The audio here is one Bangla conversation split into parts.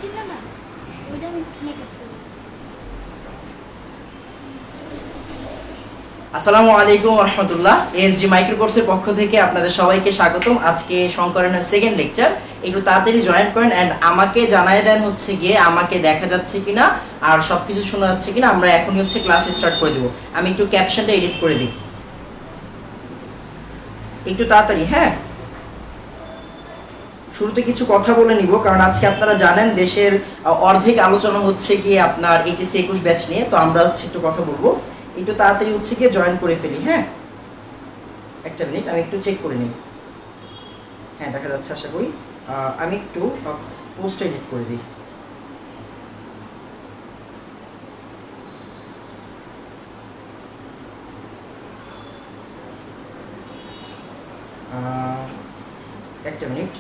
ছিল না ওইটা আমি মেকআপ করছি। আসসালামু আলাইকুম রহমতুল্লাহ। এএসজি মাইক্রো কোর্সের পক্ষ থেকে আপনাদের সবাইকে স্বাগতম। আজকে সংকরণের সেকেন্ড লেকচার, একটু তাড়াতাড়ি জয়েন করেন অ্যান্ড আমাকে জানাই দেন হচ্ছে গিয়ে আমাকে দেখা যাচ্ছে কিনা আর সবকিছু শোনা যাচ্ছে কিনা। আমরা এখনই হচ্ছে ক্লাস স্টার্ট করে দেবো। আমি একটু ক্যাপশনটা এডিট করে দিই একটু তাড়াতাড়ি। হ্যাঁ, শুরুতে কিছু কথা বলে নিব, কারণ আজকে আপনারা জানেন দেশের অর্ধেক আলোচনা হচ্ছে গিয়ে আপনার এইচএসসি 21 ব্যাচ নিয়ে। তো আমরা হচ্ছে একটু কথা বলবো, একটু তাড়াতাড়ি হচ্ছে গিয়ে জয়েন করে ফেলি। হ্যাঁ, একটা মিনিট আমি একটু চেক করে নিই। হ্যাঁ, দেখা যাচ্ছে আশা করি। আমি একটু পোস্ট এডিট করে দিই। একটা মিনিট।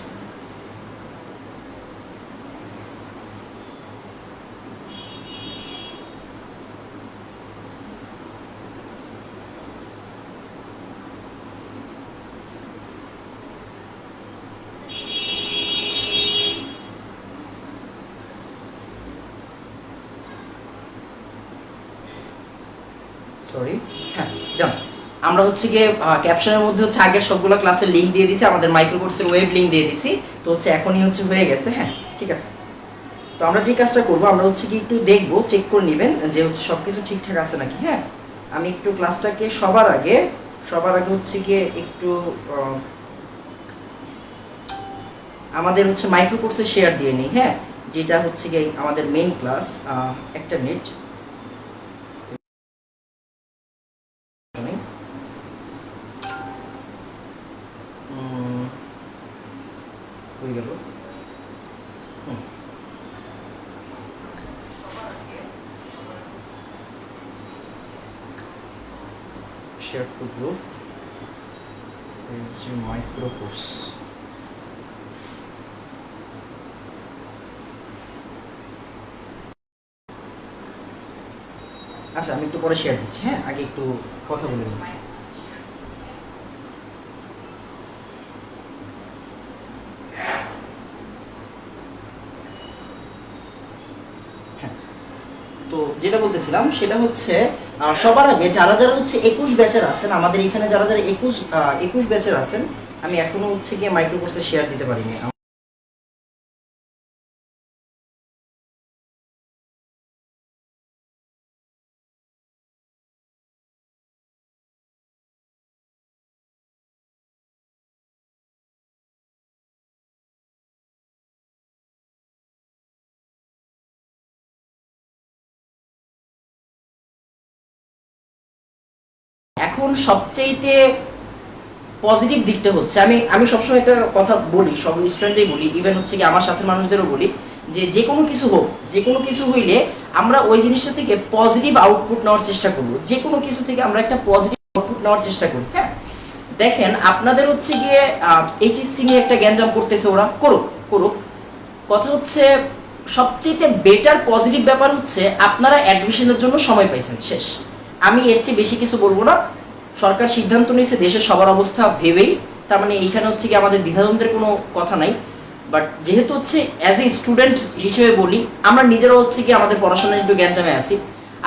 সরি। হ্যাঁ, ডান। আমরা হচ্ছে গিয়ে ক্যাপশনের মধ্যে হচ্ছে আগের সবগুলো ক্লাসের লিংক দিয়ে দিছি, আমাদের মাইক্রো কোর্সের ওয়েব লিংক দিয়ে দিছি। তো হচ্ছে এখনই হচ্ছে হয়ে গেছে। হ্যাঁ, ঠিক আছে। তো আমরা যে কাজটা করবো, আমরা হচ্ছে কি একটু দেখবো, চেক করে নেবেন যে হচ্ছে সব কিছু ঠিকঠাক আছে নাকি। হ্যাঁ, আমি একটু ক্লাসটাকে সবার আগে হচ্ছে গিয়ে একটু আমাদের হচ্ছে মাইক্রো কোর্সে শেয়ার দিয়ে নিই। হ্যাঁ, যেটা হচ্ছে গিয়ে আমাদের মেইন ক্লাস। একটা মিনিট হয়ে গেল। Share two group micro course. আচ্ছা, আমি একটু পরে শেয়ার দিচ্ছি। হ্যাঁ, আগে একটু কথা বলে নিই। তো যেটা বলতেছিলাম সেটা হচ্ছে সবার আগে যারা যারা হচ্ছে 21 ব্যাচের আছেন, আমাদের এখানে যারা যারা 21 ব্যাচের আছেন, আমি এখনো হচ্ছে গিয়ে মাইক্রো কোর্সে শেয়ার দিতে পারিনি। এখন সবচেয়েতে পজিটিভ দিকটা হচ্ছে, আমি সবসময় একটা কথা বলি, সব স্টুডেন্টই বলি, ইভেন হচ্ছে কি আমার সাথে মানুষদেরও বলি, যে কোনো কিছু হোক, যে কোনো কিছু হইলে আমরা ওই জিনিসটা থেকে পজিটিভ আউটপুট নেওয়ার চেষ্টা করব। যে কোনো কিছু থেকে আমরা একটা পজিটিভ আউটপুট নেওয়ার চেষ্টা করি। হ্যাঁ, দেখেন আপনাদের হচ্ছে গিয়ে এইচএসসি নিয়ে একটা গ্যাঞ্জাম করতেছে, ওরা করুক করুক। কথা হচ্ছে সবচেয়ে বেটার পজিটিভ ব্যাপার হচ্ছে আপনারা অ্যাডমিশনের জন্য সময় পাইছেন, শেষ। আমি এর চেয়ে বেশি কিছু বলবো না। সরকার সিদ্ধান্ত নিয়েছে দেশের সবার অবস্থা ভেবেই, তার মানে এইখানে হচ্ছে কি আমাদের দ্বিধাদ্বন্দ্বের কোনো কথা নাই। বাট যেহেতু হচ্ছে অ্যাজ এ স্টুডেন্ট হিসেবে বলি, আমরা নিজেরাও হচ্ছে কি আমাদের পড়াশোনায় একটু গ্যাঞ্জামে আছি।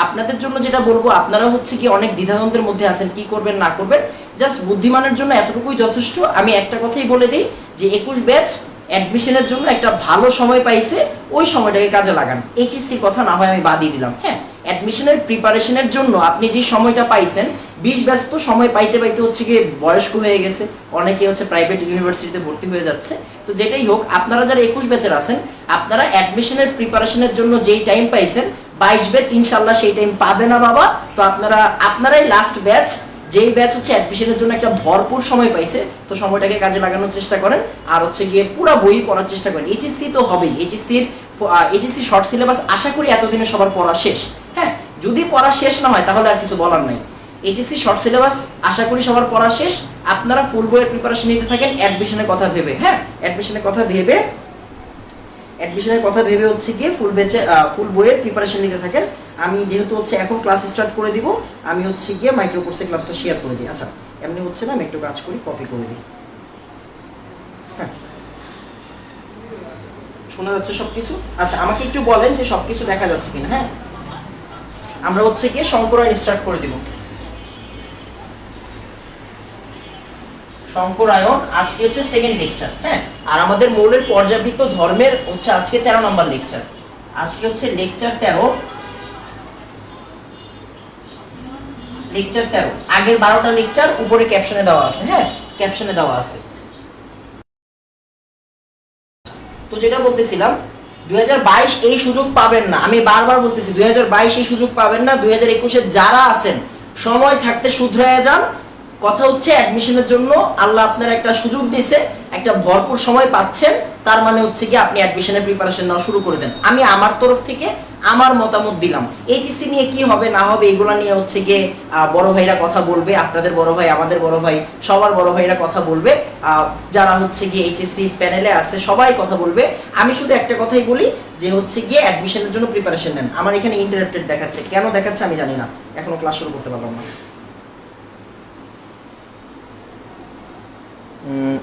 আপনাদের জন্য যেটা বলবো, আপনারা হচ্ছে কি অনেক দ্বিধাদ্বন্দ্বের মধ্যে আছেন, কি করবেন না করবেন। জাস্ট বুদ্ধিমানের জন্য এতটুকুই যথেষ্ট। আমি একটা কথাই বলে দিই যে 21 ব্যাচ অ্যাডমিশনের জন্য একটা ভালো সময় পাইছে, ওই সময়টাকে কাজে লাগান। এইচএসসির কথা না হয় আমি বাদই দিলাম। হ্যাঁ, অ্যাডমিশনের প্রিপারেশনের জন্য আপনি যে সময়টা পাইছেন, 20 ব্যাচ তো সময় পাইতে পাইতে হচ্ছে গিয়ে বয়স্ক হয়ে গেছে, অনেকে হচ্ছে প্রাইভেট ইউনিভার্সিটিতে ভর্তি হয়ে যাচ্ছে। তো যেটাই হোক, আপনারা যারা 21 ব্যাচের আছেন, আপনারা অ্যাডমিশনের প্রিপারেশনের জন্য যেই টাইম পাইছেন, 22 ব্যাচ ইনশাল্লাহ সেই টাইম পাবে না বাবা। তো আপনারাই লাস্ট ব্যাচ, যেই ব্যাচ হচ্ছে অ্যাডমিশনের জন্য একটা ভরপুর সময় পাইছে। তো সময়টাকে কাজে লাগানোর চেষ্টা করেন, আর হচ্ছে গিয়ে পুরো বই পড়ার চেষ্টা করেন। এইচএসসি তো হবেই, এইচএসসি শর্ট সিলেবাস আশা করি এতদিনে সবার পড়া শেষ। হ্যাঁ, যদি পড়া শেষ না হয় তাহলে আর কিছু বলার নাই। এইচএসসি শর্ট সিলেবাস আশা করি সবার পড়া শেষ। আপনারা ফুল বইয়ের প্রিপারেশন নিতে থাকেন অ্যাডমিশনের কথা ভেবে। হ্যাঁ, অ্যাডমিশনের কথা ভেবে হচ্ছে গিয়ে ফুল বইয়ের প্রিপারেশন নিতে থাকেন। আমি যেহেতু হচ্ছে এখন ক্লাস স্টার্ট করে দিব, আমি হচ্ছে গিয়ে মাইক্রো কোর্সে ক্লাসটা শেয়ার করে দিই। আচ্ছা, এমনি হচ্ছে না, আমি একটু কাজ করি, কপি করে দিই। হ্যাঁ, শোনা যাচ্ছে সবকিছু? আচ্ছা আমাকে একটু বলেন যে সবকিছু দেখা যাচ্ছে কিনা। হ্যাঁ, আমরা হচ্ছে গিয়ে শঙ্করায়ণ স্টার্ট করে দিব। শঙ্করায়ণ আজকে হচ্ছে সেকেন্ড লেকচার। হ্যাঁ, আর আমাদের মৌলের পর্যাবৃত্ত ধর্মের হচ্ছে আজকে 13 নম্বর লেকচার। আজকে হচ্ছে লেকচার 13। লেকচার 13 আগের 12টা লেকচার উপরে ক্যাপশনে দেওয়া আছে। হ্যাঁ, ক্যাপশনে দেওয়া আছে। তো যেটা বলতেছিলাম 2022 এই সুযোগ পাবেন না, আমি বারবার বলতেছি 2022 এই সুযোগ পাবেন না। 2021-এ যারা আছেন সময় থাকতে শুধরায়া যান। কথা হচ্ছে অ্যাডমিশনের জন্য আল্লাহ আপনার একটা সুযোগ দিয়েছে, একটা ভরপুর সময় পাচ্ছেন, তার মানে হচ্ছে কি আপনি অ্যাডমিশনের প্রিপারেশন নেওয়া শুরু করে দেন। আমি আমার তরফ থেকে আমার মতামত দিলাম। এইচএসসি নিয়ে কি হবে না হবে এগুলো নিয়ে হচ্ছে গিয়ে বড় ভাইরা কথা বলবে, আপনাদের বড় ভাই, আমাদের বড় ভাই, সবার বড় ভাইরা কথা বলবে, যারা হচ্ছে গিয়ে এইচএসসি প্যানেলে আছে সবাই কথা বলবে। আমি শুধু একটা কথাই বলি যে হচ্ছে গিয়ে অ্যাডমিশনের জন্য প্রিপারেশন নেন। আমার এখানে ইন্টারাপ্টেড দেখাচ্ছে, কেন দেখাচ্ছে আমি জানি না, এখনো ক্লাস শুরু করতে পারলাম না।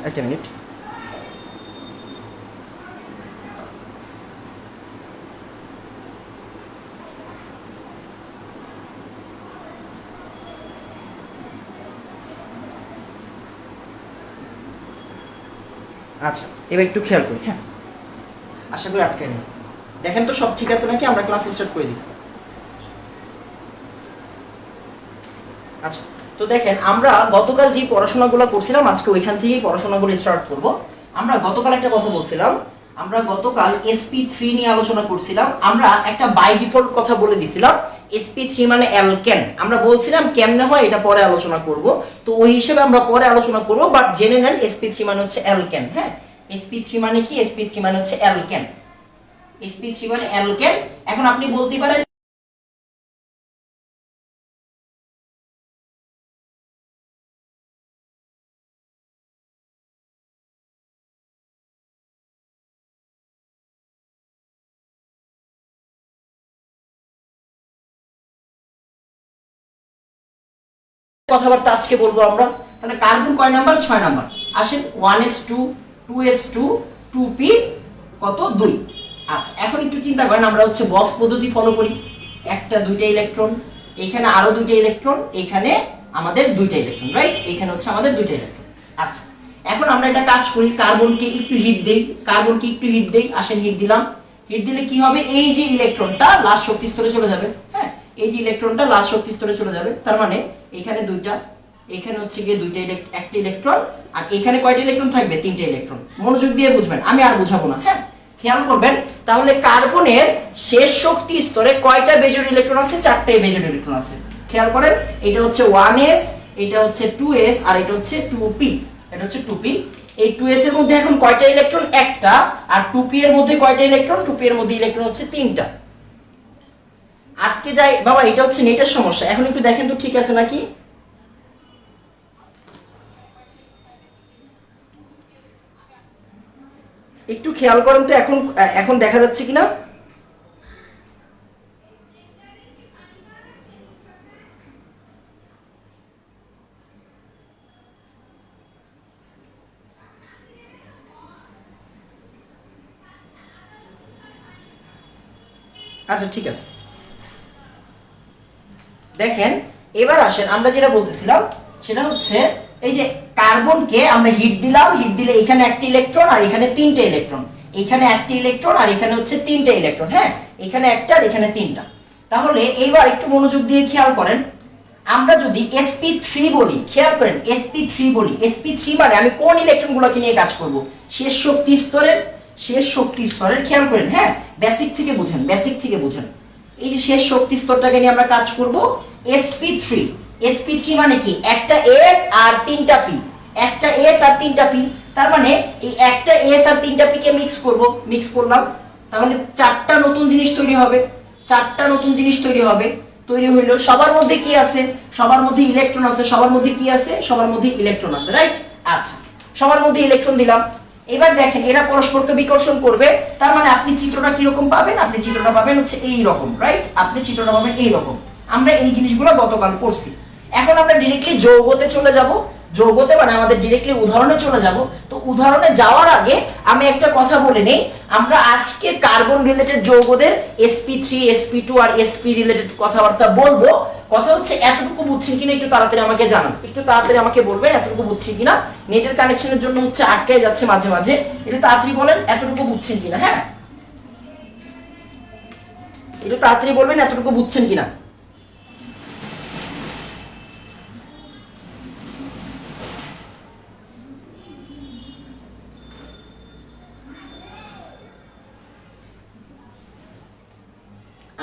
একটা মিনিট। আচ্ছা এবার একটু খেয়াল করি। হ্যাঁ, আশা করি আটকে নেই। দেখেন তো সব ঠিক আছে নাকি, আমরা ক্লাস স্টার্ট করে দিই। আচ্ছা তো দেখেন আমরা গতকাল যে পড়াশোনাগুলো করছিলাম আজকে ওইখান থেকেই পড়াশোনাগুলো স্টার্ট করব। আমরা গতকাল একটা কথা বলছিলাম, আমরা গতকাল sp3 নিয়ে আলোচনা করছিলাম। আমরা একটা বাই ডিফল্ট কথা বলে দিছিলাম, sp3 মানে অ্যালকেন। আমরা বলছিলাম কেমনে হয় এটা পরে আলোচনা করব, তো ওই হিসেবে আমরা পরে আলোচনা করব, বাট জেনে নেন sp3 মানে হচ্ছে অ্যালকেন। হ্যাঁ, sp3 মানে কি? sp3 মানে হচ্ছে অ্যালকেন। sp3 মানে অ্যালকেন। এখন আপনি বলতে পারেন কথাবার্তা আজকে বলবো আমরা। তাহলে কার্বন কয় নাম্বার? 6 নাম্বার। আসেন 1s2 2s2 2p কত 2। আচ্ছা এখন একটু চিন্তা করেন, আমরা হচ্ছে বক্স পদ্ধতি ফলো করি। একটা দুইটা ইলেকট্রন, এখানে আরো দুইটা ইলেকট্রন, এখানে আমাদের দুইটা ইলেকট্রন, রাইট? এখানে হচ্ছে আমাদের দুইটা ইলেকট্রন। আচ্ছা এখন আমরা একটা কাজ করি, কার্বনকে একটু হিট দেই, কার্বনকে একটু হিট দেই। আসেন হিট দিলাম। হিট দিলে কি হবে? এই যে ইলেকট্রনটা লাস্ট শক্তি স্তরে চলে যাবে। হ্যাঁ, এই যে ইলেকট্রনটা লাস্ট শক্তি স্তরে চলে যাবে, তার মানে এখানে দুইটা, এখানে হচ্ছে গিয়ে দুইটা একটা ইলেকট্রন, আর এখানে কয়টা ইলেকট্রন থাকবে? 3টে ইলেকট্রন। মনোযোগ দিয়ে বুঝবেন, আমি আর বুঝাবো না। হ্যাঁ, খেয়াল করবেন। তাহলে কার্বনের শেষ শক্তি স্তরে কয়টা বেজোর ইলেকট্রন আছে? 4টে বেজোর ইলেকট্রন আছে। খেয়াল করেন, এটা হচ্ছে 1s, এটা হচ্ছে 2s, আর এটা হচ্ছে 2p। এটা হচ্ছে 2p। এই 2s এর মধ্যে এখন কয়টা ইলেকট্রন? একটা। আর 2p এর মধ্যে কয়টা ইলেকট্রন? 2p এর মধ্যে ইলেকট্রন হচ্ছে 3টা। আটকে যায় বাবা, এটা হচ্ছে নেটের সমস্যা। এখন একটু দেখেন তো ঠিক আছে নাকি। একটু খেয়াল করেন তো এখন এখন দেখা যাচ্ছে কিনা। আচ্ছা ঠিক আছে, দেখেন এবার আসেন আমরা যেটা বলতেছিলাম সেটা হচ্ছে এই যে কার্বনকে আমরা হিট দিলাম। হিট দিলে এখানে একটা ইলেকট্রন আর এখানে 3টে ইলেকট্রন, এখানে একটা ইলেকট্রন আর এখানে হচ্ছে 3টে ইলেকট্রন। হ্যাঁ, এখানে একটা আর এখানে 3টা। তাহলে এইবার একটু মনোযোগ দিয়ে খেয়াল করেন, আমরা যদি sp3 বলি, খেয়াল করেন sp3 বলি, sp3 মানে আমি কোন ইলেকট্রনগুলোকে নিয়ে কাজ করব? শেষ শক্তি স্তরের, শেষ শক্তি স্তরের। খেয়াল করেন, হ্যাঁ বেসিক থেকে বুঝেন, বেসিক থেকে বুঝেন। এই যে শেষ শক্তি স্তরটাকে নিয়ে আমরা কাজ করব sp3। sp3 মানে কি? একটা s আর 3টা p, একটা s আর 3টা p। তার মানে এই একটা s আর 3টা p কে মিক্স করব, মিক্স করলাম, তাহলে 4টা নতুন জিনিস তৈরি হবে, 4টা নতুন জিনিস তৈরি হবে। তৈরি হইলো, সবার মধ্যে কি আছে? সবার মধ্যে ইলেকট্রন আছে। সবার মধ্যে কি আছে? সবার মধ্যে ইলেকট্রন আছে, রাইট? আচ্ছা সবার মধ্যে ইলেকট্রন দিলাম। এবার দেখেন এরা পরস্পরকে বিকর্ষণ করবে, তার মানে আপনি চিত্রটা কি রকম পাবেন? আপনি চিত্রটা পাবেন হচ্ছে এই রকম, রাইট? আপনি চিত্রটা পাবেন এই রকম। আমরা এই জিনিসগুলো গতকাল পড়ছি। এখন আমরা ডাইরেক্টলি যৌগতে চলে যাব। যৌগতে মানে আমাদের ডিরেক্টলি উদাহরণে চলে যাব। তো উদাহরণে যাওয়ার আগে আমি একটা কথা বলে নেই, আমরা আজকে কার্বন রিলেটেড যৌগদের sp3 sp2 আর sp রিলেটেড কথাবার্তা বলবো। কথা হচ্ছে এতটুকু বুঝছেন কিনা একটু তাড়াতাড়ি আমাকে জানান, একটু তাড়াতাড়ি আমাকে বলবেন এতটুকু বুঝছেন কিনা। নেটের কানেকশনের জন্য হচ্ছে আটকে যাচ্ছে মাঝে মাঝে, একটু তাড়াতাড়ি বলেন এতটুকু বুঝছেন কিনা। হ্যাঁ, একটু তাড়াতাড়ি বলবেন এতটুকু বুঝছেন কিনা।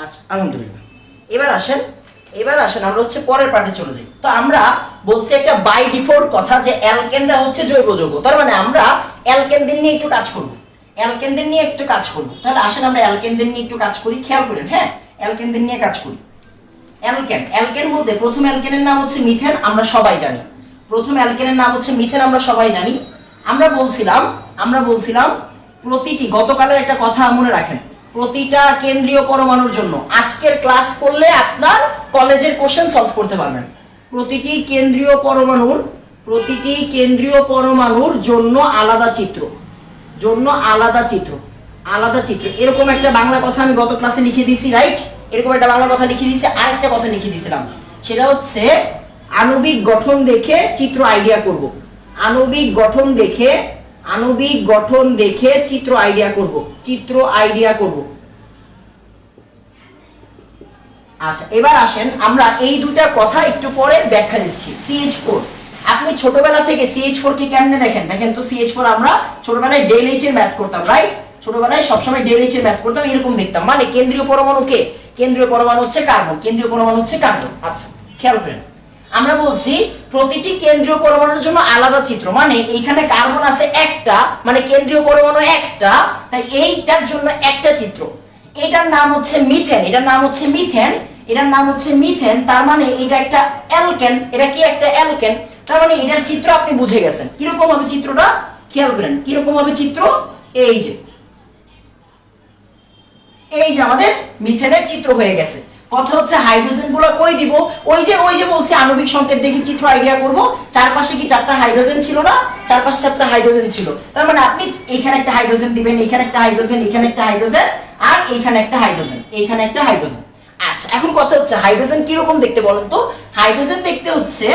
আচ্ছা, আলহামদুলিল্লাহ। এবার আসেন আমরা হচ্ছে পরের পার্টে চলে যাই। তো আমরা বলছি একটা বাই ডিফল্ট কথা যে অ্যালকেনরা হচ্ছে জৈব যৌগ, তার মানে আমরা অ্যালকেনদের নিয়ে একটু কাজ করব, তাহলে আসেন আমরা অ্যালকেনদের নিয়ে একটু কাজ করি, খেয়াল করেন। হ্যাঁ, অ্যালকেনদের নিয়ে কাজ করি। অ্যালকেন বলতে প্রথম অ্যালকেনের নাম হচ্ছে মিথেন, আমরা সবাই জানি। প্রথম অ্যালকেনের নাম হচ্ছে মিথেন, আমরা সবাই জানি। আমরা বলছিলাম প্রতিটি, গতকালের একটা কথা মনে রাখেন, প্রতিটা কেন্দ্রীয় পরমাণুর জন্য আজকের ক্লাস করলে আপনার কলেজের কোশ্চেন সলভ করতে পারবেন। প্রতিটি কেন্দ্রীয় পরমাণুর জন্য আলাদা চিত্র, এরকম একটা বাংলা কথা আমি গত ক্লাসে লিখে দিয়েছি, রাইট? এরকম একটা বাংলা কথা লিখে দিয়েছি। আরেকটা কথা লিখে দিয়েছিলাম, সেটা হচ্ছে আণবিক গঠন দেখে চিত্র আইডিয়া করব। আণবিক গঠন দেখে চিত্র আইডিয়া করব। আচ্ছা, এবার আসেন আমরা এই দুটা কথা একটু পরে ব্যাখ্যা দিচ্ছি। CH4, আপনি ছোটবেলা থেকে CH4 কে কেমনে দেখেন তো CH4 আমরা ছোটবেলায় ডেল এইচ এর ম্যাথ করতাম, রাইট? ছোটবেলায় সবসময় ডেল এইচ এর ম্যাথ করতাম, এরকম দেখতাম। মানে কেন্দ্রীয় পরমাণু হচ্ছে কার্বন, আচ্ছা খেয়াল করেন, আমরা বলছি প্রতিটি কেন্দ্রীয় পরমাণুর জন্য আলাদা চিত্র, মানে এইখানে কার্বন আছে একটা, মানে কেন্দ্রীয় পরমাণু একটা, তাই এইটার জন্য একটা চিত্র। এটার নাম হচ্ছে মিথেন, তার মানে এটা একটা অ্যালকেন। এটা কি একটা অ্যালকেন, তার মানে এটার চিত্র আপনি বুঝে গেছেন। কিরকম হবে চিত্রটা, খেয়াল করেন কিরকম হবে চিত্র। এই যে আমাদের মিথেনের চিত্র হয়ে গেছে। কথা হচ্ছে হাইড্রোজেন গুলো কই দিব, ওই যে বলছি আণবিক সংকেত দেখে চিত্র আইডিয়া করব। চারপাশে কি চারটা হাইড্রোজেন ছিল না? চারপাশে চারটা হাইড্রোজেন ছিল, তার মানে আপনি এখানে একটা হাইড্রোজেন দিবেন, এখানে একটা হাইড্রোজেন, এখানে একটা হাইড্রোজেন, আর এইখানে একটা হাইড্রোজেন। আচ্ছা, এখন কথা হচ্ছে হাইড্রোজেন কি রকম দেখতে বলেন তো? হাইড্রোজেন দেখতে হচ্ছে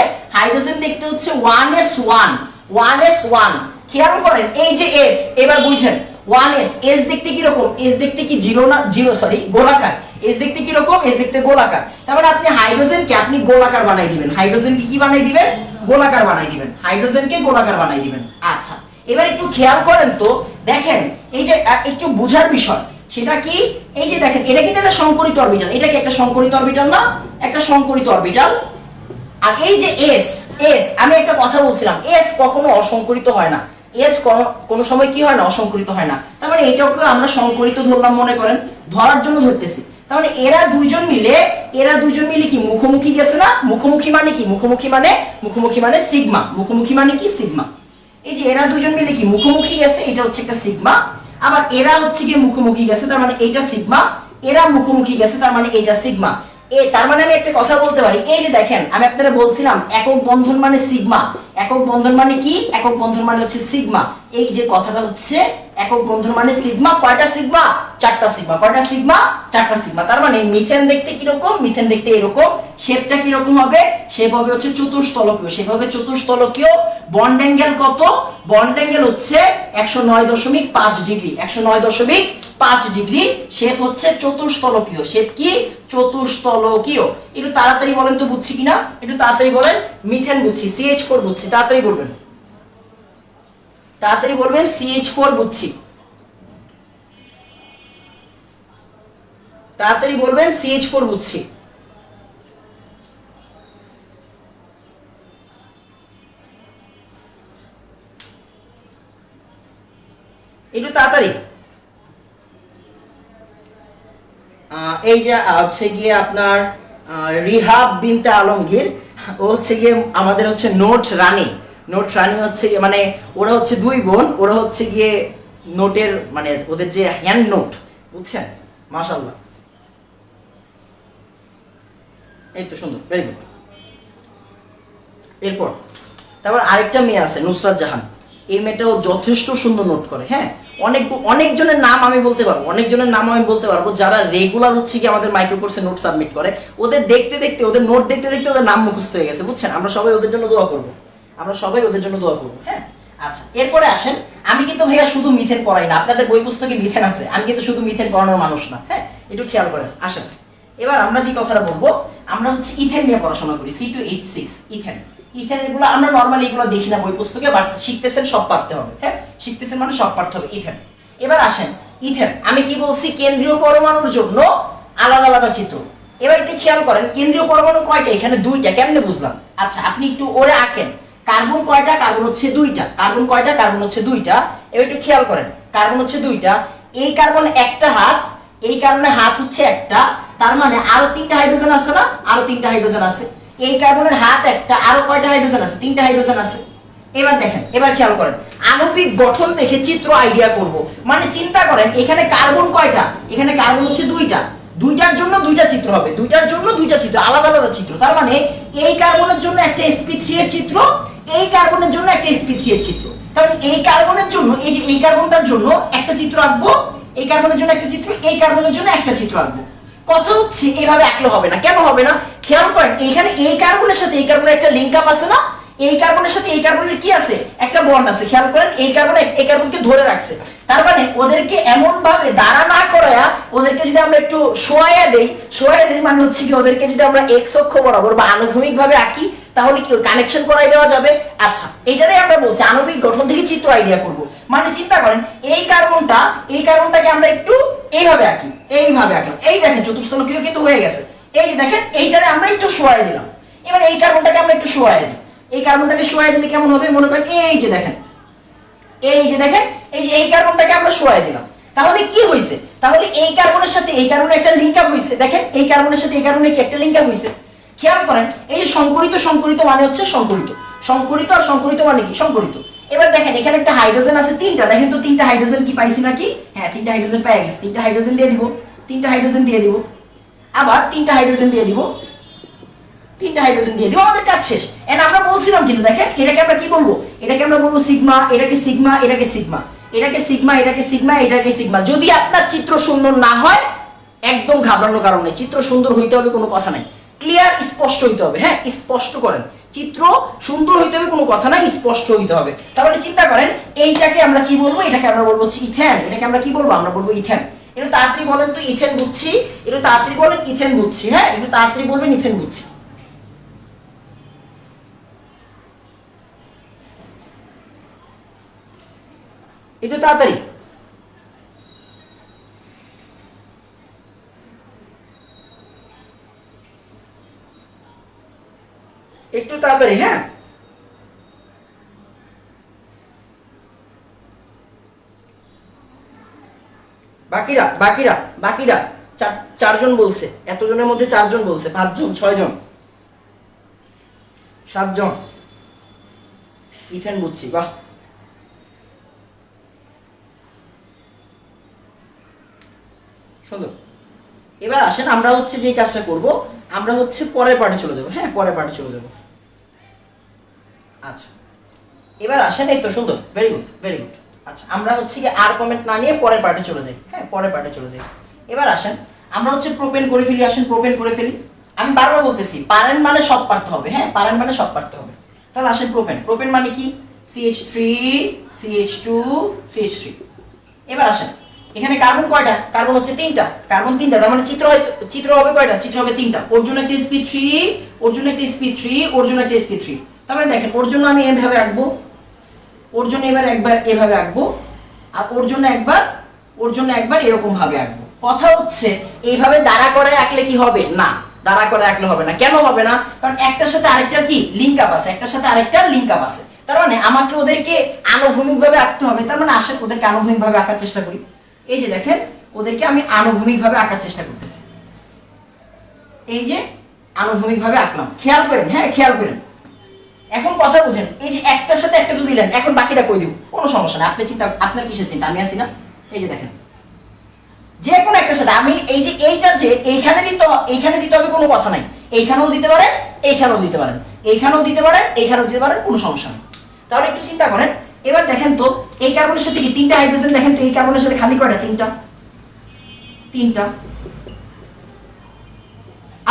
1s1। খেয়াল করেন এই যে s, এবার বুঝেন 1s, s দেখতে কি রকম? s দেখতে কি গোলাকার। s দেখতে কি রকম? s দেখতে গোলাকার। তার মানে আপনি হাইড্রোজেনকে আপনি গোলাকার বানাই দিবেন, গোলাকার বানাই দিবেন। আচ্ছা, এবার একটু খেয়াল করেন তো, দেখেন এই যে একটু বোঝার বিষয়, সেটা কি? এই যে দেখেন এটা কিন্তু একটা সংকরিত অরবিটাল, এটা কি একটা সংকরিত অরবিটাল না? একটা সংকরিত অরবিটাল। আর এই যে s, আমি একটা কথা বলছিলাম, s কখনো অসংকরিত হয় না, s কোনো সময় কি হয় না? অসংকরিত হয় না। তার মানে এটাকে আমরা সংকরিত ধরলাম, মনে করেন, ধরার জন্য ধরতেছি। তার মানে এরা দুইজন মিলে কি মুখোমুখি গেছে না? মুখোমুখি মানে কি? মুখোমুখি মানে সিগমা। মুখোমুখি মানে কি? সিগমা। এই যে এরা দুইজন মিলে কি মুখোমুখি গেছে, এটা হচ্ছে একটা সিগমা। আবার এরা হচ্ছে কি মুখোমুখি গেছে, তার মানে এইটা সিগমা। এরা মুখোমুখি গেছে, তার মানে এইটা সিগমা। তার মানে আমি একটা কথা বলতে পারি, এই যে দেখেন আমি আপনারা বলছিলাম একক বন্ধন মানে সিগমা। একক বন্ধন মানে কি? একক বন্ধন মানে হচ্ছে সিগমা। এই যে কথাটা হচ্ছে একক বন্ধন মানে সিগমা। কয়টা সিগমা? চারটা সিগমা। কয়টা সিগমা? চারটা সিগমা। তার মানে মিথেন দেখতে কি রকম? মিথেন দেখতে এরকম। শেপটা কি রকম হবে? শেপ হবে হচ্ছে চতুস্তলকীয়। বন্ড অ্যাঙ্গেল কত? বন্ড অ্যাঙ্গেল হচ্ছে 109.5 ডিগ্রি। 109.5 ডিগ্রি। শেপ হচ্ছে চতুস্তলকীয়। শেপ কি? চতুস্তলকীয়। একটু তাড়াতাড়ি বলেন তো বুঝছি কিনা, একটু তাড়াতাড়ি বলেন। মিথেন বুঝছি, CH4 বুঝছি, তাড়াতাড়ি বলবেন, CH4 বুঝছি, তাড়াতাড়ি বলবেন CH4 বুঝছি। একটু তাড়াতাড়ি। এই যে হচ্ছে গিয়ে আপনার রিহাব বিনতে আলমগীর, ও হচ্ছে গিয়ে আমাদের হচ্ছে নোট রানী হচ্ছে গিয়ে, মানে ওরা হচ্ছে দুই বোন, ওরা হচ্ছে গিয়ে নোটের মানে ওদের যে হ্যান্ড নোট, বুঝছেন? মাশাআল্লাহ, এই তো সুন্দর, ভেরি গুড। এরপর তারপর আরেকটা মেয়ে আছে নুসরাত জাহান, এই মেয়েটাও যথেষ্ট সুন্দর নোট করে। হ্যাঁ, অনেকজনের নাম আমি বলতে পারবো, অনেকজনের নাম আমি বলতে পারবো যারা রেগুলার হচ্ছে কি আমাদের মাইক্রো কোর্সে নোট সাবমিট করে। ওদের দেখতে দেখতে, ওদের নোট দেখতে দেখতে ওদের নাম মুখস্থ হয়ে গেছে, বুঝছেন? আমরা সবাই ওদের জন্য দোয়া করবো, আমরা সবাই ওদের জন্য দোয়া করবো। হ্যাঁ, আচ্ছা, এরপরে আসেন, আমি কিন্তু ভাইয়া শুধু মিথেন পড়াই না, আপনাদের বই পুস্তকে মিথেন আছে, আমি কিন্তু শুধু মিথেন পড়ানোর মানুষ না। হ্যাঁ, একটু খেয়াল করেন। আসেন এবার আমরা যে কথাটা বলবো, আমরা হচ্ছে ইথেন নিয়ে পড়াশোনা করি, C2H6 ইথেন। ইথেন এগুলো আমরা নর্মালি এগুলো দেখি না বই পুস্তকে, বাট শিখতেছেন সব পারতে হবে। হ্যাঁ, শিখতেছেন মানে সব পারতে হবে ইথেন। এবার আসেন, ইথেন আমি কি বলছি, কেন্দ্রীয় পরমাণুর জন্য আলাদা আলাদা চিত্র। এবার একটু খেয়াল করেন, কেন্দ্রীয় পরমাণু কয়টা? এখানে দুইটা। কেমনে বুঝলাম? আচ্ছা, আপনি একটু ওরে আঁকেন। কার্বন কয়টা? কার্বন হচ্ছে দুইটা। কার্বন কয়টা? কার্বন হচ্ছে দুইটা। এবার একটু খেয়াল করেন, কার্বন হচ্ছে দুইটা, এই কার্বন একটা হাত, এই কার্বনের হাত হচ্ছে একটা, তার মানে আরো তিনটা হাইড্রোজেন আছে না? আরো তিনটা হাইড্রোজেন আছে। এই কার্বনের হাত একটা, আরো কয়টা হাইড্রোজেন আছে? তিনটা হাইড্রোজেন আছে। এবার দেখেন, এবার খেয়াল করেন, আণবিক গঠন দেখে চিত্র আইডিয়া করব। মানে চিন্তা করেন, এখানে কার্বন কয়টা? এখানে কার্বন হচ্ছে দুইটা, দুইটার জন্য দুইটা চিত্র হবে, দুইটার জন্য দুইটা চিত্র, আলাদা আলাদা চিত্র। তার মানে এই কার্বনের জন্য একটা sp3 এর চিত্র, এই কার্বনের জন্য একটা sp3 এর চিত্র। তার মানে এই কার্বনের জন্য, এই যে এই কার্বনটার জন্য একটা চিত্র আঁকবো, এই কার্বনের জন্য একটা চিত্র, এই কার্বনের জন্য একটা চিত্র আঁকবো। কথা হচ্ছে এভাবে আঁকলে হবে না। কেন হবে না? খেয়াল করেন, এখানে এই কার্বনের সাথে এই কার্বনের একটা লিংক আপ আছে না? এই কার্বনের সাথে এই কার্বনের কি আছে? একটা বন্ড আছে। খেয়াল করেন, এই কার্বন এই কার্বনকে ধরে রাখছে। তার মানে ওদেরকে এমন ভাবে দাঁড়া না করায়া, ওদেরকে যদি আমরা একটু শোয়ায়া দেই মানে হচ্ছে কি, ওদেরকে যদি আমরা এক্স অক্ষ বরাবর বা আনুভূমিক ভাবে আঁকি, তাহলে কি কানেকশন করাই দেওয়া যাবে। আচ্ছা, এটাই আমরা বলছি আণবিক গঠন থেকে চিত্র আইডিয়া করব। মানে চিন্তা করেন, এই কার্বনটাকে আমরা একটু এইভাবে আঁকি, এইভাবে আঁকলাম। এই দেখেন, চতুষ্ফলকীয় কিন্তু হয়ে গেছে। এই যে দেখেন, এইটারে আমরা একটু শোয়াই দিলাম। এবার এই কার্বনটাকে আমরা একটু শোয়াই দিই। এই কার্বনটাকে শোয়াই দিলে কেমন হবে? মনে করেন এই যে দেখেন, এই যে দেখেন, এই যে এই কার্বনটাকে আমরা শোয়াই দিলাম। তাহলে কি হইছে? তাহলে এই কার্বনের সাথে এই কার্বনের একটা লিংক আপ হইছে। দেখেন, এই কার্বনের সাথে এই কার্বনের কি একটা লিংক আপ হইছে? খেয়াল করেন, এই যে সংকরিত মানে হচ্ছে সংকরিত আর সংকরিত মানে কি? সংকরিত। এবার দেখেন, এখানে একটা হাইড্রোজেন আছে তিনটা। দেখেন তো, তিনটা হাইড্রোজেন কি পাইছি নাকি? হ্যাঁ, তিনটা হাইড্রোজেন পেয়ে গেছি। তিনটা হাইড্রোজেন দিয়ে দিব, তিনটা হাইড্রোজেন দিয়ে দিব, আবার তিনটা হাইড্রোজেন দিয়ে দিব, তিনটা হাইড্রোজেন দিয়ে দিব, আমাদের কাজ শেষ। এন্ড আমরা বলছিলাম কিন্তু, দেখেন এটাকে আমরা কি বলবো? এটাকে আমরা বলবো সিগমা, এটাকে সিগমা, এটাকে সিগমা, এটাকে সিগমা, এটাকে সিগমা, এটাকে সিগমা। যদি আপনার চিত্র সুন্দর না হয়, একদম ঘাবড়ানোর কারণ নেই। চিত্র সুন্দর হইতে হবে, কোনো কথা নাই। ক্লিয়ার, স্পষ্ট হইতে হবে। হ্যাঁ, স্পষ্ট করেন, চিত্র সুন্দর হইতে হবে, কোনো কথা নাই, স্পষ্ট হইতে হবে। তাহলে চিন্তা করেন, এইটাকে আমরা কি বলবো? এটাকে আমরা বলবো ইথেন। এটাকে আমরা কি বলবো? আমরা বলবো ইথেন। একটু তাড়াতাড়ি বলেন তো, ইথেন বুঝছি। একটু তাড়াতাড়ি বলেন, ইথেন বুঝছি। হ্যাঁ, একটু তাড়াতাড়ি বলবেন, ইথেন বুঝছি। একটু তাড়াতাড়ি। একটু তাড়াতাড়ি। হ্যাঁ, বাকিরা বাকিরা বাকিরা চারজন বলছে। এতজনের মধ্যে চারজন বলছে, 5 জন, 6 জন, 7 জন। ইথেন বুঝছি, বাহ। সুন্দর। এবার আসেন, আমরা হচ্ছে যে কাজটা করব, আমরা হচ্ছে পরের পার্টে চলে যাব। হ্যাঁ, পরের পার্টে চলে যাব। আচ্ছা, এবার আসেন, এই তো সুন্দর, ভেরি গুড, ভেরি গুড। আচ্ছা, আমরা হচ্ছে কি আর কমেন্ট না নিয়ে পরের পার্টে চলে যাই। হ্যাঁ, পরের পার্টে চলে যাই। এবার আসেন, আমরা হচ্ছে প্রোপেন করে ফেলি। আসেন, প্রোপেন করে ফেলি। আমি বারবার বলতেছি, পারেন মানে সব পারতে হবে। হ্যাঁ, পারেন মানে সব পারতে হবে। তাহলে আসেন, প্রোপেন। প্রোপেন মানে কি? CH3 CH2 CH3। এবার আসেন, এখানে কার্বন কয়টা? কার্বন হচ্ছে তিনটা। কার্বন তিনটা, তার মানে চিত্র হবে কয়টা? চিত্র হবে তিনটা। ওর জন্য একটা sp3, ওর জন্য একটা sp3, ওর জন্য একটা sp3। তারপরে দেখেন, ওর জন্য আমি এভাবে আঁকবো, ওর জন্য এবার একবার এভাবে আঁকবো, আর ওর জন্য একবার এরকম ভাবে আঁকবো। কথা হচ্ছে, এইভাবে দাঁড়া করে আঁকলে কি হবে? না, দাঁড়া করে আঁকলে হবে না। কেন হবে না? কারণ একটার সাথে আরেকটার কি লিংক আপ আছে, একটার সাথে আরেকটার লিংক আপ আছে। তার মানে আমাকে ওদেরকে আনুভূমিক ভাবে আঁকতে হবে। তার মানে আসেন, ওদেরকে আনুভূমিক ভাবে আঁকার চেষ্টা করি। এই যে দেখেন, ওদেরকে আমি আনুভূমিক ভাবে আঁকার চেষ্টা করতেছি। এই যে আনুভূমিক ভাবে আঁকলাম, খেয়াল করেন। হ্যাঁ, খেয়াল করেন। এখন কথা বুঝেন, এই যে একটার সাথে একটা তো দিলেন, এখন বাকিটা কই দিব? কোনো সমস্যা না, আপনি চিন্তা, আপনার কিসের চিন্তা? আমি আছি না। এই যে দেখেন, যে কোনো একটার সাথে আমি এই যে এইটা যে এইখানে দিতে হবে, কোনো কথা নাই। এইখানেও দিতে পারেন, এইখানেও দিতে পারেন। এইখানেও দিতে পারেন, এইখানেও দিতে পারেন, কোনো সমস্যা নেই। তাহলে একটু চিন্তা করেন, এবার দেখেন তো এই কার্বনের সাথে কি তিনটা হাইড্রোজেন, দেখেন তো এই কার্বনের সাথে খালি কয়টা? তিনটা।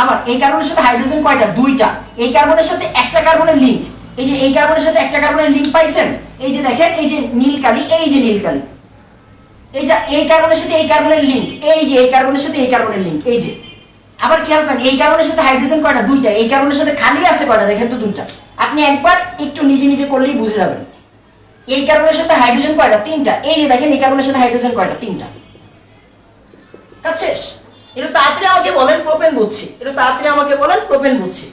আবার এই কার্বনের সাথে হাইড্রোজেন কয়টা? দুইটা। এই কার্বনের সাথে একটা কার্বনের লিংক, এই যে এই কার্বনের সাথে একটা কার্বনের লিংক পাইছেন, এই যে দেখেন এই যে নীল কালি, এই যে নীল কালি, এই যে এই কার্বনের সাথে এই কার্বনের লিংক, এই যে এই কার্বনের সাথে এই কার্বনের লিংক, এই যে। আবার খেয়াল করেন এই কার্বনের সাথে হাইড্রোজেন কয়টা? দুইটা। এই কার্বনের সাথে খালি আছে কয়টা? দেখেন তো দুইটা। আপনি একবার একটু নিজে নিজে করলেই বুঝে যাবেন। এই কার্বনের সাথে হাইড্রোজেন কয়টা? তিনটা। এই যে দেখেন এই কার্বনের সাথে হাইড্রোজেন কয়টা? তিনটা। কাজ শেষ। এটা তাড়াতাড়ি আমাকে বলেন প্রোপেন বুঝছি, এটা তাড়াতাড়ি আমাকে বলেন প্রোপেন বুঝছি।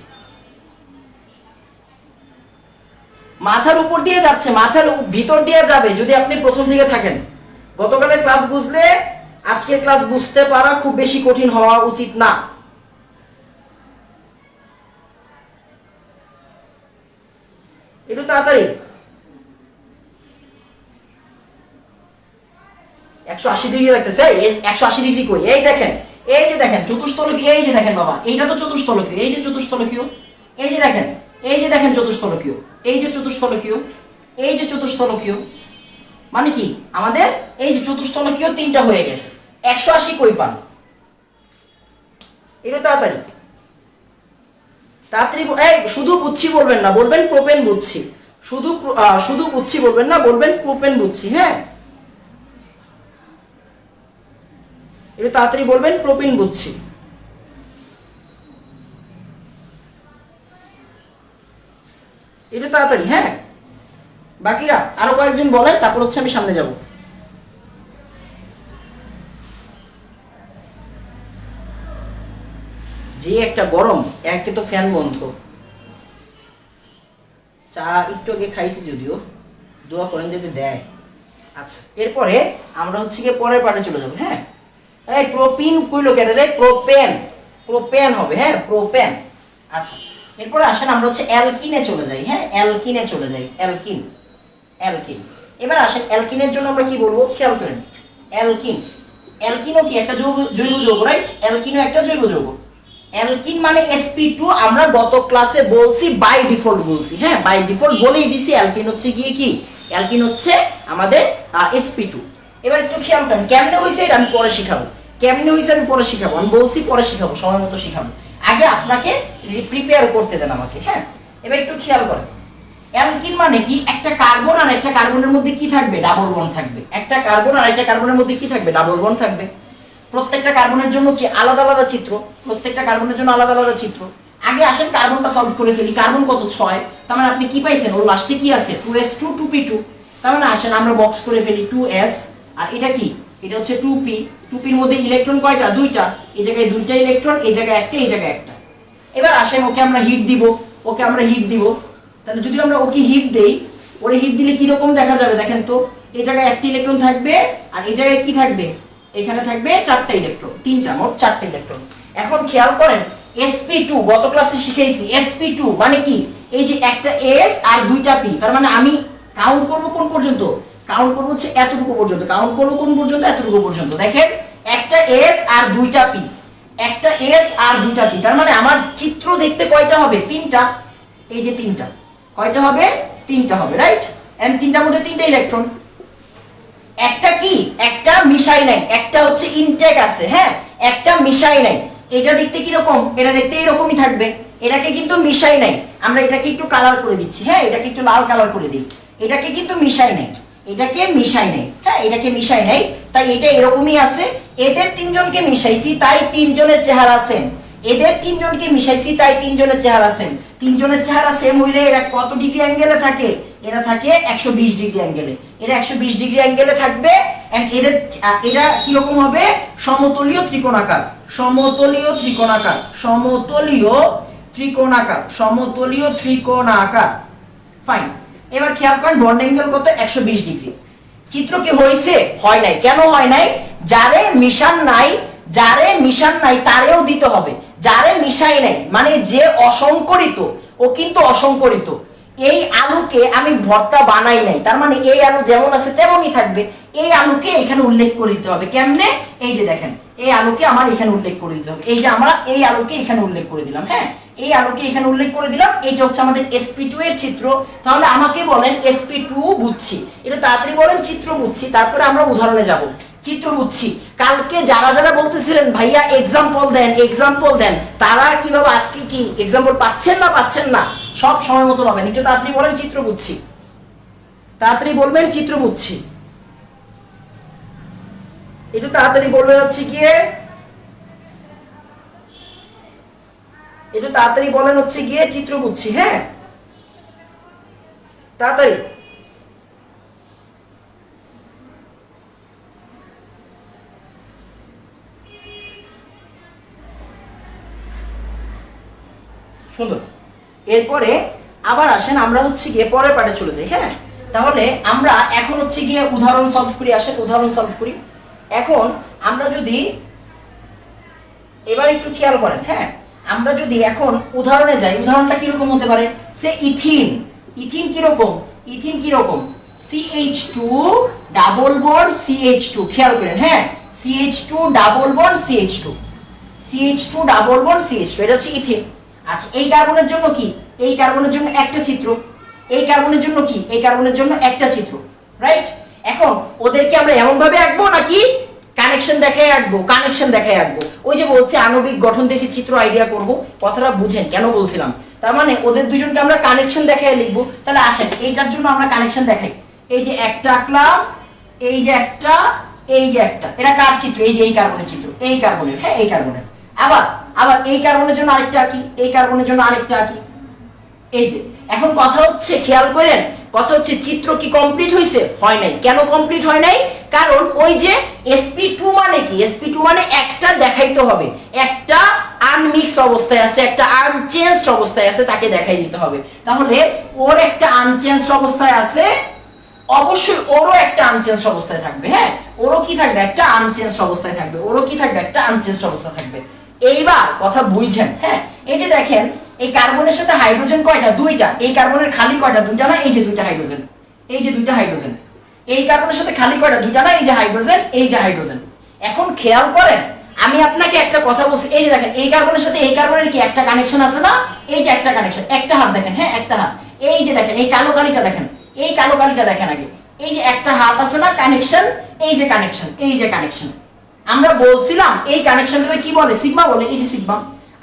মাথার উপর দিয়ে যাচ্ছে, মাথার ভিতর দিয়ে যাবে যদি আপনি প্রথম থেকে থাকেন। গতকালের ক্লাস বুঝলে আজকের ক্লাস বুঝতে পারা খুব বেশি কঠিন হওয়া উচিত না। একটু তাড়াতাড়ি। 180 ডিগ্রি রাখতেছে, 180 ডিগ্রি কই? এই দেখেন, এই যে দেখেন চতুস্তলকীয়, এই যে দেখেন বাবা, এইটা তো চতুস্তলকীয়, এই যে চতুস্তলকীয়, এই যে দেখেন, এই যে দেখেন চতুস্তলকীয়, এই যে চতুস্তলকীয়, এই যে চতুস্তলকীয়, মানে কি আমাদের এই যে চতুস্তলকীয় তিনটা হয়ে গেছে। 180 কই পান? এটা তাড়াতাড়ি তাড়াতাড়ি। এই শুধু বুঝছি বলবেন না, বলবেন প্রোপেন বুঝছি। শুধু বুঝছি বলবেন না, বলবেন প্রোপেন বুঝছি। হ্যাঁ, এটা তাড়াতাড়ি বলবেন প্রোপেন বুঝছি। এটা তাড়াতাড়ি। হ্যাঁ, বাকিরা আরো কয়েকজন বলেন, তারপর হচ্ছে আমি সামনে যাব। যে একটা গরম, একে তো ফ্যান বন্ধ। চা একটু আগে খাইছি, যদিও দোয়া করেন যদি দেয়। আচ্ছা, এরপরে আমরা হচ্ছে গিয়ে পরের পার্টে চলে যাব। হ্যাঁ, এই প্রোপিন কইলো কেন রে? প্রোপেন, প্রোপেন হবে। হ্যাঁ, প্রোপেন। আচ্ছা, এরপরে আসেন আমরা হচ্ছে অ্যালকিনে চলে যাই। হ্যাঁ, অ্যালকিনে চলে যাই। Alkyne, alkyne. এবার আসেন অ্যালকিনের জন্য আমরা কি বলবো খেয়াল করেন। অ্যালকিন, অ্যালকিনও কি একটা জৈব যৌগ, রাইট? অ্যালকিনও একটা জৈব যৌগ। অ্যালকিন মানে sp2, আমরা গত ক্লাসে বলছি বাই ডিফল্ট বলছি। হ্যাঁ, বাই ডিফল্ট বলেই দিছি অ্যালকিন হচ্ছে গিয়ে কি, অ্যালকিন হচ্ছে আমাদের sp2। এবার একটু খেয়াল করেন কেমনে হইছে, এটা আমি পরে শিখাবো। কেমনে হইছে আমি পরে শিখাবো, আমি বলছি পরে শিখাবো, সময় মতো শিখাবো। আগে আপনাকে প্রিপেয়ার করতে দেন আমাকে। হ্যাঁ, এবার একটু খেয়াল করেন অ্যালকিন মানে কি, একটা কার্বন আর একটা কার্বনের মধ্যে কি থাকবে? ডাবল বন্ড থাকবে। একটা কার্বন আর একটা কার্বনের মধ্যে কি থাকবে? ডাবল বন্ড থাকবে। প্রত্যেকটা কার্বনের জন্য কি আলাদা আলাদা চিত্র, প্রত্যেকটা কার্বনের জন্য আলাদা আলাদা চিত্র। আগে আসেন কার্বনটা সলভ করে ফেলি। কার্বন কত? 6। তার মানে আপনি কি পাইছেন? ওর লাস্টে কি আছে? 2s2 2p2। তার মানে আসেন আমরা বক্স করে ফেলি 2s, আর এটা কি? এটা হচ্ছে 2p। 2pর মধ্যে ইলেকট্রন কয়টা? দুইটা। এই জায়গায় দুইটা ইলেকট্রন, এই জায়গায় একটা, এই জায়গায় একটা। এবার আসেন ওকে আমরা হিট দিব, ওকে আমরা হিট দিব। তাহলে যদি আমরা ওকে হিট দেই, ওরে হিট দিলে কি রকম দেখা যাবে দেখেন তো? এই জায়গায় একটা ইলেকট্রন থাকবে, আর এই জায়গায় কি থাকবে? এখানে থাকবে 4টা ইলেকট্রন, 3টা, মোট 4টা ইলেকট্রন। এখন খেয়াল করেন sp2 গত ক্লাসে শিখেছি। sp2 মানে কি? এই যে একটা s আর দুইটা p। তার মানে আমি কাউন্ট করব কোন পর্যন্ত? কাউন্ট করব হচ্ছে এতটুকু পর্যন্ত। কাউন্ট করব কোন পর্যন্ত? এতটুকু পর্যন্ত। দেখেন একটা s আর দুইটা p, একটা s আর দুইটা p। তার মানে আমার চিত্র দেখতে কয়টা হবে? 3টা। এই যে 3টা, কয়টা হবে? 3টা হবে, রাইট? এন্ড 3টার মধ্যে 3টা ইলেকট্রন। একটা কি? একটা মিশাই নাই, একটা হচ্ছে ইনটেক আছে। হ্যাঁ, একটা মিশাই নাই। এটা দেখতে কি রকম? এটা দেখতে এরকমই থাকবে। এটাকে কিন্তু মিশাই নাই, আমরা এটাকে একটু কালার করে দিচ্ছি। হ্যাঁ, এটাকে একটু লাল কালার করে দিই। এটাকে কিন্তু মিশাই নাই, এটাকে মিশাই নাই। হ্যাঁ, এটাকে মিশাই নাই, তাই এটা এরকমই আছে। এদের তিনজনকে মিশাইছি, তাই তিনজনের চেহারা সেম। এদের তিনজনকে মিশাইছি, তাই তিনজনের চেহারা সেম। তিনজনের চেহারা সেম হইলে এরা কত ডিগ্রি অ্যাঙ্গেলে থাকে? এরা থাকে 120 ডিগ্রি অ্যাঙ্গেলে। এরা 120 ডিগ্রি অ্যাঙ্গেলে থাকবে। এন্ড এরা কি রকম হবে? সমতলীয় ত্রিকোণাকার, সমতলীয় ত্রিকোণাকার, সমতলীয় ত্রিকোণাকার, সমতলীয় ত্রিকোণাকার। ফাইন। এবার খেয়াল করেন বন্ড অ্যাঙ্গেল কত? 120 ডিগ্রি। চিত্র কি হইছে? হয় নাই। কেন হয় নাই? যারে মিশান নাই, যারে মিশান নাই তারেও দিতে হবে। যারে মিশাই নাই মানে যে অসংকরিত, ও কিন্তু অসংকরিত। এই আলুকে আমি ভর্তা বানাই নাই, তার মানে এই আলু যেমন আছে তেমনই থাকবে। এই আলুকে এখানে উল্লেখ করে দিতে হবে। কেমনে? এই যে দেখেন, এই আলুকে আমার এখানে উল্লেখ করে দিতে হবে। এই যে আমরা এই আলুকে এখানে উল্লেখ করে দিলাম। হ্যাঁ, এই আলোকে এখানে উল্লেখ করে দিলাম, এইটা হচ্ছে আমাদের sp2 এর চিত্র। তাহলে আমাকে বলেন sp2 বুঝছি, এটা তাড়াতাড়ি বলেন চিত্র বুঝছি, তারপরে আমরা উদাহরণে যাব। চিত্র বুঝছি, কালকে যারা যারা বলতেছিলেন ভাইয়া এক্সাম্পল দেন, তারা কিভাবে আজকে কি এক্সাম্পল পাচ্ছেন না? সব সময় মতো পাবেন। একটু তাড়াতাড়ি বলেন চিত্র বুঝছি, তাড়াতাড়ি বলবেন চিত্র বুঝছি, একটু তাড়াতাড়ি বলবেন হচ্ছে গিয়ে, একটু তাড়াতাড়ি বলেন হচ্ছে গিয়ে চিত্র বুঝছি। হ্যাঁ, তাড়াতাড়ি। সুন্দর। এরপরে আবার আসেন আমরা হচ্ছে গিয়ে পরের পার্টে চলে যাই। হ্যাঁ, তাহলে আমরা এখন হচ্ছে গিয়ে উদাহরণ সলভ করি। আসেন উদাহরণ সলভ করি। এখন আমরা যদি এবার একটু খেয়াল করেন, হ্যাঁ, আমরা যদি এখন উদাহরণে যাই, উদাহরণটা কিরকম হতে পারে? সে ইথিন। ইথিন কিরকম? CH2 ডাবল বন্ড CH2, খেয়াল করেন। হ্যাঁ, CH2 double bond CH2, CH2 double bond CH2, এটা হচ্ছে ইথিন। আচ্ছা, এই কার্বনের জন্য কি? এই কার্বনের জন্য একটা চিত্র। এই কার্বনের জন্য কি? এই কার্বনের জন্য একটা চিত্র, রাইট? এখন ওদেরকে আমরা এমন ভাবে আঁকবো নাকি কানেকশন দেখায় আঁকবো? কানেকশন দেখায় আঁকবো। ওই যে বলছি আণবিক গঠন দেখে চিত্র আইডিয়া করব, কথাটা বুঝেন কেন বলছিলাম। তার মানে ওদের দুজনকে আমরা কানেকশন দেখায় লিখবো। তাহলে আসেন এইটার জন্য আমরা কানেকশন দেখাই। এই যে একটা আঁকলাম, এই যে একটা, এই যে একটা, এটা কার চিত্র? এই যে এই কার্বনের চিত্র, এই কার্বনের। হ্যাঁ, এই কার্বনের। আবার এই কার্বনের জন্য আরেকটা আঁকি, এই কার্বনের জন্য আরেকটা আঁকি। এই যে এখন কথা হচ্ছে, খেয়াল করেন, কথা হচ্ছে চিত্র কি কমপ্লিট হয়েছে? হয় নাই। কেন কমপ্লিট হয় নাই? কারণ ওই যে sp2 মানে কি? sp2 মানে একটা দেখাইতে হবে, একটা আনমিক্স অবস্থায় আছে, একটা আনচেঞ্জড অবস্থায় আছে, তাকে দেখাই দিতে হবে। তাহলে ওর একটা আনচেঞ্জড অবস্থায় আছে, অবশ্যই ওরও একটা আনচেঞ্জড অবস্থায় থাকবে। হ্যাঁ, ওরও কি থাকবে? একটা আনচেঞ্জড অবস্থায় থাকবে। ওরও কি থাকবে? একটা আনচেঞ্জড অবস্থা থাকবে। এইবার কথা বুঝছেন? হ্যাঁ, এই যে দেখেন এই কার্বনের সাথে হাইড্রোজেন কয়টা? দুইটা। এই কার্বনের খালি কয়টা? দুইটা না? এই যে দুইটা হাইড্রোজেন, এই যে দুইটা হাইড্রোজেন। এই কার্বনের সাথে খালি কয়টা? দুইটা না? এই যে হাইড্রোজেন, এই যে হাইড্রোজেন। এখন খেয়াল করেন, আমি আপনাকে একটা কথা বলছি, এই যে দেখেন এই কার্বনের সাথে এই কার্বনের কি একটা কানেকশন আছে না? এই যে একটা কানেকশন, একটা হাত দেখেন। হ্যাঁ, একটা হাত। এই যে দেখেন এই কালো কালিটা দেখেন, এই কালো কালিটা দেখেন আগে, এই যে একটা হাত আছে না কানেকশন, এই যে কানেকশন, এই যে কানেকশন। আমরা বলছিলাম এই কানেকশনটা কি বলে? সিগমা বলে। এই যে সিগমা।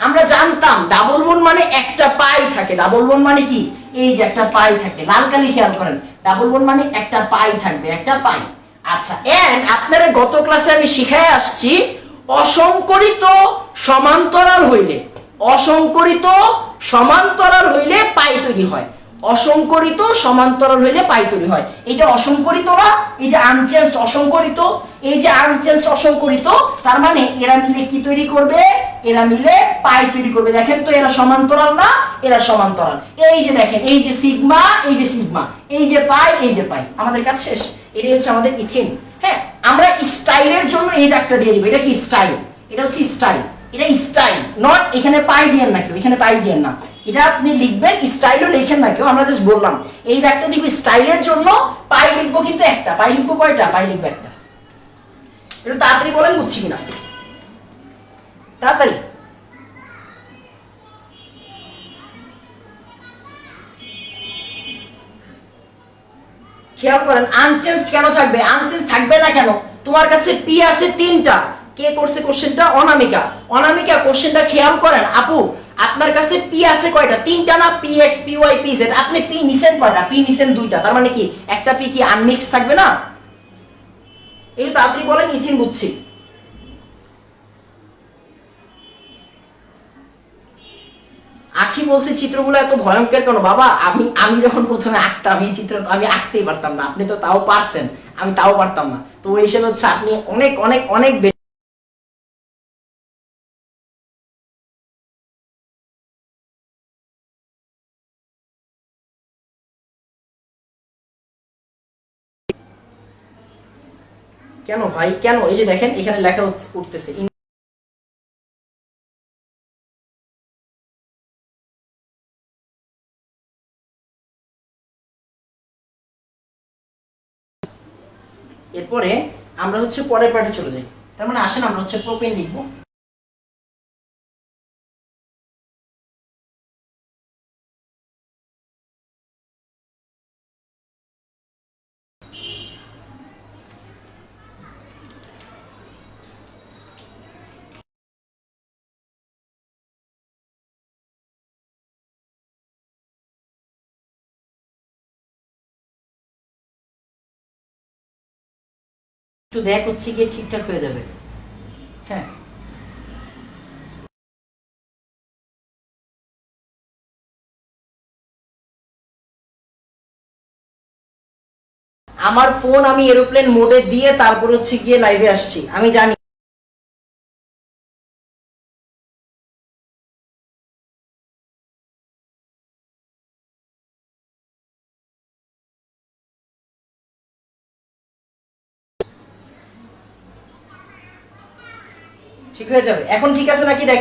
আমরা জানতাম ডাবল বন্ড মানে একটা পাই থাকে। ডাবল বন্ড মানে কি? এই যে একটা পাই থাকে, লাল কালি খেয়াল করেন। ডাবল বন্ড মানে একটা পাই থাকবে, একটা পাই। আচ্ছা, এন্ড আপনারা গত ক্লাসে আমি শিখাই আসছি অসংকরিত সমান্তরাল হইলে, অসংকরিত সমান্তরাল হইলে পাই তৈরি হয়। অসংকরিত সমান্তরাল হইলে পাই তৈরি হয়। এটা অসংকরিত না? এই যে আনচেঞ্জড অসংকরিত, এই যে আনচেঞ্জড অসংকরিত, তার মানে এরা মিলে কি তৈরি করবে? এরা মিলে পাই তৈরি করবে। দেখেন তো এরা সমান্তরাল না? এরা সমান্তরাল। এই যে দেখেন এই যে সিগমা, এই যে সিগমা, এই যে পাই, এই যে পাই। আমাদের কাজ শেষ। এটাই হচ্ছে আমাদের ইথিন। হ্যাঁ, আমরা স্টাইলের জন্য এই দাগটা দিয়ে দিব। এটা কি স্টাইল? এটা হচ্ছে স্টাইল। এটা স্টাইল নট, এখানে পাই দিয়েন না কেউ, এখানে পাই দিয়েন না। এটা আপনি লিখবেন, স্টাইলও লেখেন না কেউ। আমরা জাস্ট বললাম এই দাগটা দিব স্টাইলের জন্য, পাই লিখবো কিন্তু একটা। পাই লিখবো কয়টা? পাই লিখবো একটা। একটু তাড়াতাড়ি বলেন বুঝছি কিনা, তাড়াতাড়ি। খেয়াল করেন আনচেঞ্জড কেন থাকবে? আনচেঞ্জ থাকবে না কেন? তোমার কাছে পি আছে তিনটা। কে করছে কোশ্চেনটা? অনামিকা। অনামিকা কোশ্চেনটা খেয়াল করেন। আপু আপনার কাছে পি আছে কয়টা? তিনটা না? P X, P Y, P Z. আপনি পি নিছেন কয়টা? পি নিছেন দুইটা। তার মানে কি একটা পি কি আনমিক্স থাকবে না? একটু তাড়াতাড়ি বলেন, ইথিন বুঝছি। আখি বলছে চিত্রগুলো এত ভয়ঙ্কর কেন? বাবা আমি যখন প্রথমে আঁকতাম এই চিত্র তো আমি আঁকতেই পারতাম না। আপনি তো তাও পারছেন, আমি তাও পারতাম না। তো ওই হিসেবে হচ্ছে আপনি অনেক অনেক অনেক কেন ভাই কেন? এই যে দেখেন এখানে লেখা উঠতেছে। এরপরে আমরা হচ্ছে পরের পার্টে চলে যাই। তার মানে আসেন আমরা হচ্ছে প্রোপেন লিখবো। একটু দেখ হচ্ছে গিয়ে ঠিকঠাক হয়ে যাবে। হ্যাঁ, আমার ফোন আমি এরোপ্লেন মোডে দিয়ে তারপর হচ্ছে গিয়ে লাইভে আসছি, আমি জানি। ঠিক হয়ে যাবে এখন, ঠিক আছে নাকি দেখ।